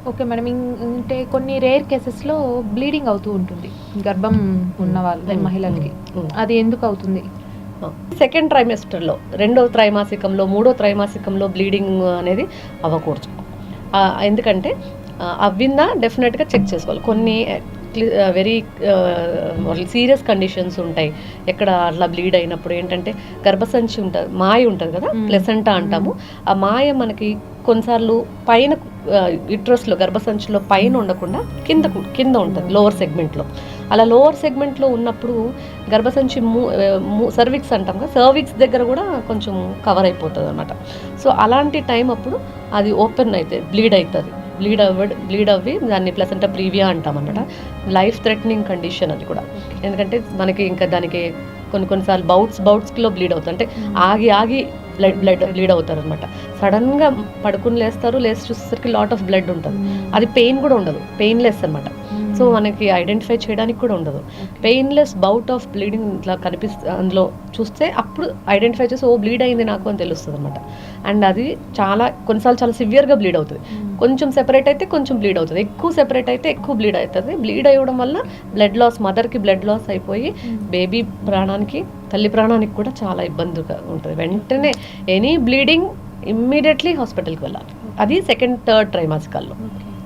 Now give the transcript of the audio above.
Okay madam. అంటే కొన్ని rare కేసెస్‌లో బ్లీడింగ్ అవుతూ ఉంటుంది. గర్భం ఉన్న వాళ్ళు మహిళలకి. అది ఎందుకు అవుతుంది? సెకండ్ ట్రైమెస్టర్‌లో, రెండవ త్రైమాసికంలో, మూడో త్రైమాసికంలో బ్లీడింగ్ అనేది అవ్వకూడదు. ఎందుకంటే అవ్విందా డెఫినెట్‌గా చెక్ చేసుకోవాలి. కొన్ని వెరీ సీరియస్ కండిషన్స్ ఉంటాయి. ఎక్కడ అట్లా బ్లీడ్ అయినప్పుడు ఏంటంటే గర్భసంచి ఉంటుంది, మాయ ఉంటుంది కదా, ప్లెసెంటా అంటాము. ఆ మాయ మనకి కొన్నిసార్లు పైన యుట్రస్లో, గర్భసంచిలో పైన ఉండకుండా కింద ఉంటుంది, లోవర్ సెగ్మెంట్లో. అలా లోవర్ సెగ్మెంట్లో ఉన్నప్పుడు గర్భసంచి సర్విక్స్ అంటాం కదా, సర్విక్స్ దగ్గర కూడా కొంచెం కవర్ అయిపోతుంది అనమాట. సో అలాంటి టైం అప్పుడు అది ఓపెన్ అయితే బ్లీడ్ అవుతుంది. బ్లీడ్ అవ్వి దాన్ని ప్లసెంటా ప్రీవియా అంటాం అనమాట. లైఫ్ థ్రెటనింగ్ కండిషన్ అది కూడా. ఎందుకంటే మనకి ఇంకా దానికి కొన్నిసార్లు బౌట్స్లో బ్లీడ్ అవుతుంది. అంటే ఆగి బ్లీడ్ అవుతారు అనమాట. సడన్గా పడుకుని లేచి చూసేసరికి లాట్ ఆఫ్ బ్లడ్ ఉంటుంది. అది పెయిన్ కూడా ఉండదు, పెయిన్లెస్ అనమాట. సో మనకి ఐడెంటిఫై చేయడానికి కూడా ఉండదు. పెయిన్లెస్ బౌట్ ఆఫ్ బ్లీడింగ్ ఇట్లా అందులో చూస్తే అప్పుడు ఐడెంటిఫై చేసి బ్లీడ్ అయింది నాకు అని తెలుస్తుంది అనమాట. అండ్ అది కొన్నిసార్లు చాలా సివియర్గా బ్లీడ్ అవుతుంది. కొంచెం సెపరేట్ అయితే కొంచెం బ్లీడ్ అవుతుంది, ఎక్కువ సెపరేట్ అయితే ఎక్కువ బ్లీడ్ అవుతుంది. బ్లీడ్ అవ్వడం వల్ల బ్లడ్ లాస్, మదర్కి బ్లడ్ లాస్ అయిపోయి బేబీ ప్రాణానికి, తల్లి ప్రాణానికి కూడా చాలా ఇబ్బందిగా ఉంటుంది. వెంటనే ఎనీ బ్లీడింగ్ ఇమ్మీడియట్లీ హాస్పిటల్కి వెళ్ళాలి. అది సెకండ్ థర్డ్ ట్రైమాసికాల్లో.